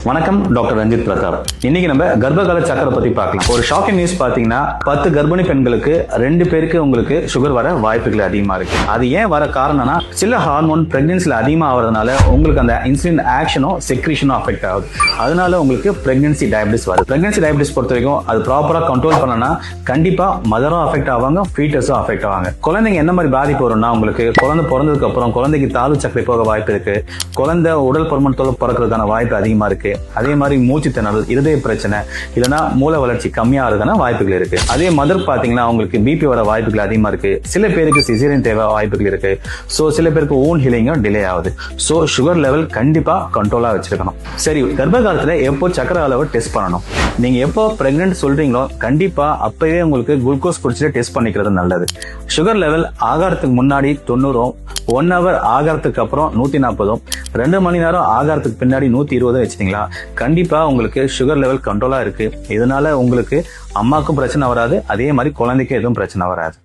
வணக்கம், டாக்டர் ரஞ்சித் பிரதாப். இன்னைக்கு நம்ம கர்ப்பகால சக்கரை பத்தி பார்க்கலாம். ஒரு ஷாக்கிங் நியூஸ் பாத்தீங்கன்னா 10 கர்ப்பிணி பெண்களுக்கு 2 பேருக்கு உங்களுக்கு சுகர் வர வாய்ப்புகள் அதிகமா இருக்கு. அது ஏன் வர காரணம்னா சில ஹார்மோன் பிரெக்னன்சில அதிகமா ஆகிறதுனால உங்களுக்கு அந்த இன்சுலின் ஆக்ஷனும் செக்ரீஷனும் அஃபெக்ட் ஆகுது. அதனால உங்களுக்கு பிரெக்னன்சி டயபிட்டிஸ் வருது. பிரெக்னன்சி டயபிட்டிஸ் பொறுத்த வரைக்கும் அது ப்ராப்பரா கண்ட்ரோல் பண்ணனா கண்டிப்பா மதரும் அஃபெக்ட் ஆவாங்க, ஃபீட்டஸும் அஃபெக்ட் ஆவாங்க. குழந்தைங்க என்ன மாதிரி பாதிப்பு வரும்னா உங்களுக்கு குழந்தை பிறந்ததுக்கு அப்புறம் குழந்தைக்கு தாது சக்கரை போக வாய்ப்பு இருக்கு. குழந்தை உடல் பருமனத்தோட பிறக்கிறதுக்கான வாய்ப்பு அதிகமா இருக்கு. அதே மாதிரி மூச்சு திணறல், இருதய பிரச்சனை, இல்லைன்னா மூளை வளர்ச்சி கம்மியாகிறதுக்கான வாய்ப்புகள் இருக்கு. அதே மதர் பாத்தீங்கன்னா உங்களுக்கு பிபி வர வாய்ப்புகள் அதிகமா இருக்கு. சில பேருக்கு சிசேரியன் தேவை வாய்ப்புகள் இருக்கு. சோ சில பேருக்கு ஓன் ஹீலிங்கும் டிலே ஆகுது. சோ சுகர் லெவல் கண்டிப்பா கண்ட்ரோலா வச்சிருக்கணும். சரி, கர்ப்ப காலத்துல எப்போ சக்கரை அளவு டெஸ்ட் பண்ணணும்? நீங்க எப்போ பிரெக்னன்ட் சொல்றீங்களோ கண்டிப்பா அப்பவே உங்களுக்கு குளுக்கோஸ் குடிச்சிட்டு டெஸ்ட் பண்ணிக்கிறது நல்லது. சுகர் லெவல் ஆகாரத்துக்கு முன்னாடி 90, 1 hour ஆகாரத்துக்கு அப்புறம் 140, 2 மணி நேரம் ஆகாரத்துக்கு பின்னாடி 120 வச்சிட்டீங்களா கண்டிப்பா உங்களுக்கு சுகர் லெவல் கண்ட்ரோலா இருக்கு. இதனால உங்களுக்கு அம்மாக்கும் பிரச்சனை வராது, அதே மாதிரி குழந்தைக்கும் எதுவும் பிரச்சனை வராது.